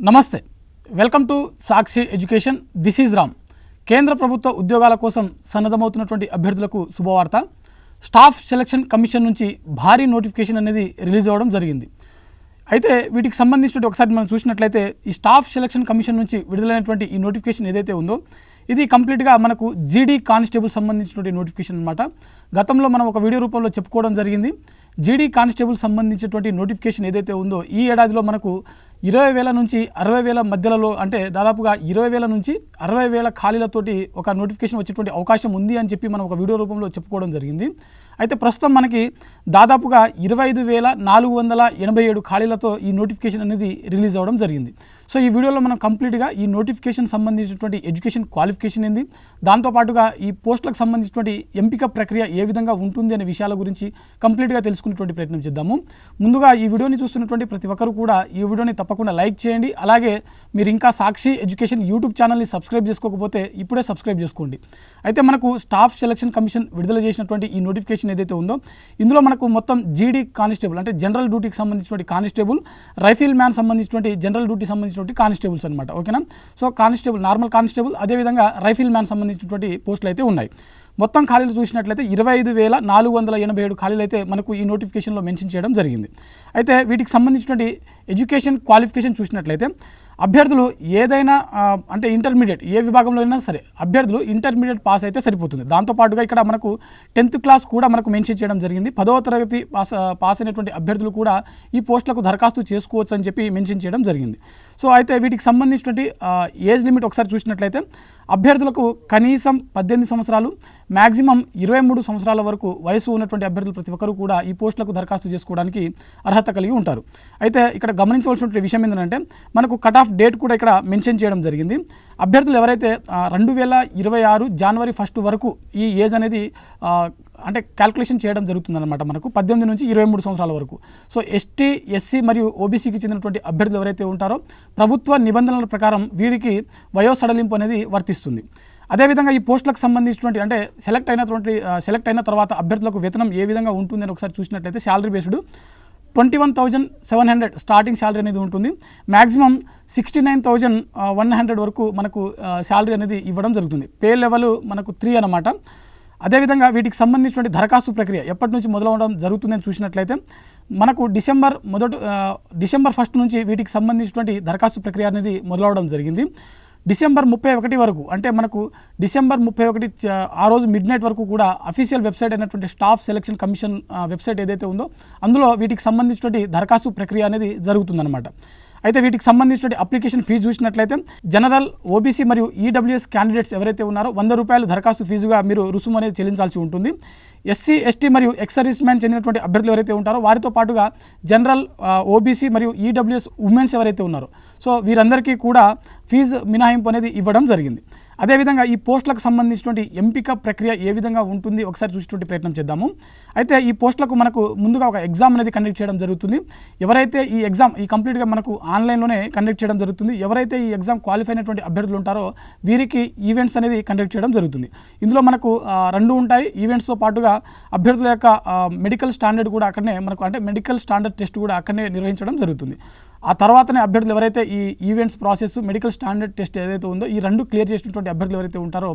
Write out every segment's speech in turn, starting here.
నమస్తే, welcome to Sakshi education. This is Ram. కేంద్ర ప్రభుత్వ ఉద్యోగాల కోసం సన్నద్ధమవుతున్నటువంటి అభ్యర్థులకు శుభవార్త. స్టాఫ్ సెలక్షన్ కమిషన్ నుంచి భారీ నోటిఫికేషన్ అనేది రిలీజ్ అవ్వడం జరిగింది. అయితే వీటికి సంబంధించి ఒకసారి మనం చూసినట్లయితే ఈ స్టాఫ్ సెలక్షన్ కమిషన్ నుంచి విడుదలైనటువంటి ఈ నోటిఫికేషన్ ఏదైతే ఉందో ఇది కంప్లీట్గా మనకు జీడీ కానిస్టేబుల్ సంబంధించినటువంటి నోటిఫికేషన్ అనమాట. గతంలో మనం ఒక వీడియో రూపంలో చెప్పుకోవడం జరిగింది. జీడీ కానిస్టేబుల్ సంబంధించినటువంటి నోటిఫికేషన్ ఏదైతే ఉందో ఈ ఏడాదిలో మనకు 20,000 నుంచి 60,000 మధ్యలో, అంటే దాదాపుగా 20,000 నుంచి 60,000 ఖాళీలతోటి ఒక నోటిఫికేషన్ వచ్చేటువంటి అవకాశం ఉంది అని చెప్పి మనం ఒక వీడియో రూపంలో చెప్పుకోవడం జరిగింది. అయితే ప్రస్తుతం మనకి దాదాపుగా 25,487 ఖాళీలతో ఈ నోటిఫికేషన్ అనేది రిలీజ్ అవ్వడం జరిగింది. సో ఈ వీడియోలో మనం కంప్లీట్గా ఈ నోటిఫికేషన్ సంబంధించినటువంటి ఎడ్యుకేషన్ క్వాలిఫికేషన్ ఏంది, దాంతోపాటుగా ఈ పోస్టులకు సంబంధించినటువంటి ఎంపిక ప్రక్రియ ఏ విధంగా ఉంటుంది అనే విషయాల గురించి కంప్లీట్గా తెలుసుకునేటువంటి ప్రయత్నం చేద్దాము. ముందుగా ఈ వీడియోని చూస్తున్నటువంటి ప్రతి ఒక్కరు కూడా ఈ వీడియోని తప్పకుండా లైక్ చేయండి. అలాగే మీరు ఇంకా సాక్షి ఎడ్యుకేషన్ యూట్యూబ్ ఛానల్ని సబ్స్క్రైబ్ చేసుకోకపోతే ఇప్పుడే సబ్స్క్రైబ్ చేసుకోండి. అయితే మనకు స్టాఫ్ సెలక్షన్ కమిషన్ విడుదల చేసినటువంటి ఈ నోటిఫికేషన్ ఏదైతే ఉందో ఇందులో మనకు మొత్తం జీడీ కానిస్టేబుల్ అంటే జనరల్ డ్యూటీకి సంబంధించినటువంటి కానిస్టేబుల్, రైఫిల్ మ్యాన్ సంబంధించినటువంటి జనరల్ డ్యూటీ సంబంధించినటువంటి కానిస్టేబుల్స్ అనమాట. ఓకేనా. సో కానిస్టేబుల్, నార్మల్ కానిస్టేబుల్, అదేవిధంగా రైఫిల్ మ్యాన్ సంబంధించినటువంటి పోస్టులు అయితే ఉన్నాయి. మొత్తం ఖాళీలు చూసినట్లయితే 25,487 ఖాళీలు అయితే మనకు ఈ నోటిఫికేషన్లో మెన్షన్ చేయడం జరిగింది. అయితే వీటికి సంబంధించినటువంటి ఎడ్యుకేషన్ క్వాలిఫికేషన్ చూసినట్లయితే అభ్యర్థులు ఏదైనా అంటే ఇంటర్మీడియట్ ఏ విభాగంలో అయినా సరే అభ్యర్థులు ఇంటర్మీడియట్ పాస్ అయితే సరిపోతుంది. దాంతోపాటుగా ఇక్కడ మనకు 10th క్లాస్ కూడా మనకు మెన్షన్ చేయడం జరిగింది. 10వ తరగతి పాస్ అయినటువంటి అభ్యర్థులు కూడా ఈ పోస్టులకు దరఖాస్తు చేసుకోవచ్చు అని చెప్పి మెన్షన్ చేయడం జరిగింది. సో అయితే వీటికి సంబంధించినటువంటి ఏజ్ లిమిట్ ఒకసారి చూసినట్లయితే అభ్యర్థులకు కనీసం 18 సంవత్సరాలు, మ్యాక్సిమం 23 సంవత్సరాల వరకు వయసు ఉన్నటువంటి అభ్యర్థులు ప్రతి ఒక్కరు కూడా ఈ పోస్టులకు దరఖాస్తు చేసుకోవడానికి అర్హత కలిగి ఉంటారు. అయితే ఇక్కడ గమనించవలసిన విషయం ఏంటంటే మనకు కట్ ఆఫ్ డేట్ కూడా ఇక్కడ మెన్షన్ చేయడం జరిగింది. అభ్యర్థులు ఎవరైతే 2026 జనవరి 1 వరకు ఈ ఏజ్ అనేది అంటే క్యాల్కులేషన్ చేయడం జరుగుతుందన్నమాట. మనకు 18 నుంచి 23 సంవత్సరాల వరకు. సో ఎస్టీ, ఎస్సీ మరియు ఓబీసీకి చెందినటువంటి అభ్యర్థులు ఎవరైతే ఉంటారో ప్రభుత్వ నిబంధనల ప్రకారం వీరికి వయో సడలింపు అనేది వర్తిస్తుంది. అదేవిధంగా ఈ పోస్టులకు సంబంధించినటువంటి అంటే సెలెక్ట్ అయిన తర్వాత అభ్యర్థులకు వేతనం ఏ విధంగా ఉంటుందని ఒకసారి చూసినట్లయితే శాలరీ బేస్డ్ 21,700 స్టార్టింగ్ శాలరీ అనేది ఉంటుంది. మ్యాక్సిమం 69,100 వరకు మనకు శాలరీ అనేది ఇవ్వడం జరుగుతుంది. పే లెవెల్ మనకు 3 అన్నమాట. అదేవిధంగా వీటికి సంబంధించినటువంటి దరఖాస్తు ప్రక్రియ ఎప్పటి నుంచి మొదలవడం జరుగుతుందని చూసినట్లయితే మనకు డిసెంబర్ 1 నుంచి వీటికి సంబంధించినటువంటి దరఖాస్తు ప్రక్రియ అనేది మొదలవడం జరిగింది. డిసెంబర్ 31 వరకు, అంటే మనకు డిసెంబర్ 31 ఆ రోజు మిడ్ నైట్ వరకు కూడా అఫీషియల్ వెబ్సైట్ అయినటువంటి స్టాఫ్ సెలక్షన్ కమిషన్ వెబ్సైట్ ఏదైతే ఉందో అందులో వీటికి సంబంధించినటువంటి దరఖాస్తు ప్రక్రియ అనేది జరుగుతుందన్నమాట. అయితే వీటికి సంబంధించిన అప్లికేషన్ ఫీజు చూసినట్లయితే జనరల్, ఓబీసీ మరియు ఈడబ్ల్యూఎస్ క్యాండిడేట్స్ ఎవరైతే ఉన్నారో 100 రూపాయలు దరఖాస్తు ఫీజుగా మీరు రుసుము అనేది చెల్లించాల్సి ఉంటుంది. ఎస్సీ, ఎస్టీ మరియు ఎక్స్ సర్వీస్ మ్యాన్ చెందినటువంటి అభ్యర్థులు ఎవరైతే ఉంటారో వారితో పాటుగా జనరల్, ఓబీసీ మరియు ఈడబ్ల్యూఎస్ ఉమెన్స్ ఎవరైతే ఉన్నారో సో వీరందరికీ కూడా ఫీజు మినహాయింపు అనేది ఇవ్వడం జరిగింది. అదేవిధంగా ఈ పోస్టులకు సంబంధించినటువంటి ఎంపిక ప్రక్రియ ఏ విధంగా ఉంటుంది ఒకసారి చూసేటువంటి ప్రయత్నం చేద్దాము. అయితే ఈ పోస్టులకు మనకు ముందుగా ఒక ఎగ్జామ్ అనేది కండక్ట్ చేయడం జరుగుతుంది. ఎవరైతే ఈ ఎగ్జామ్ కంప్లీట్గా మనకు ఆన్లైన్లోనే కండక్ట్ చేయడం జరుగుతుంది. ఎవరైతే ఈ ఎగ్జామ్ క్వాలిఫై అయినటువంటి అభ్యర్థులు ఉంటారో వీరికి ఈవెంట్స్ అనేది కండక్ట్ చేయడం జరుగుతుంది. ఇందులో మనకు 2 ఉంటాయి. ఈవెంట్స్తో పాటుగా అభ్యర్థుల యొక్క మెడికల్ స్టాండర్డ్ కూడా అక్కడనే మనకు అంటే మెడికల్ స్టాండర్డ్ టెస్ట్ కూడా అక్కడనే నిర్వహించడం జరుగుతుంది. ఆ తర్వాతనే అభ్యర్థులు ఎవరైతే ఈ events process, medical standard test ఏదైతే ఉందో ఈ 2 క్లియర్ చేసినటువంటి అభ్యర్థులు ఎవరైతే ఉంటారో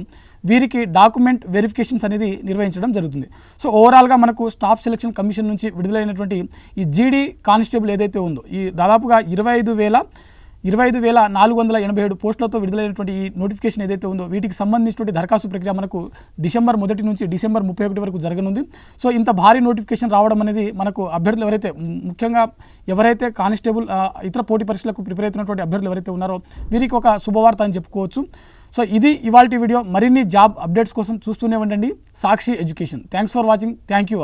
వీరికి డాక్యుమెంట్ వెరిఫికేషన్స్ అనేది నిర్వహించడం జరుగుతుంది. సో ఓవరాల్గా మనకు స్టాఫ్ సెలక్షన్ కమిషన్ నుంచి విడుదలైనటువంటి ఈ జీడీ కానిస్టేబుల్ ఏదైతే ఉందో ఈ దాదాపుగా 25,487 పోస్టులతో విడుదలైనటువంటి ఈ నోటిఫికేషన్ ఏదైతే ఉందో వీటికి సంబంధించినటువంటి దరఖాస్తు ప్రక్రియ మనకు డిసెంబర్ 1 నుంచి డిసెంబర్ 31 వరకు జరగనుంది. సో ఇంత భారీ నోటిఫికేషన్ రావడం అనేది మనకు అభ్యర్థులు ఎవరైతే ముఖ్యంగా ఎవరైతే కానిస్టేబుల్ ఇతర పోటీ పరీక్షలకు ప్రిపేర్ అవుతున్నటువంటి అభ్యర్థులు ఎవరైతే ఉన్నారో వీరికి ఒక శుభవార్త అని చెప్పుకోవచ్చు. సో ఇది ఇవాల్టి వీడియో. మరిన్ని జాబ్ అప్డేట్స్ కోసం చూస్తూనే ఉండండి Sakshi education. Thanks for watching. Thank you.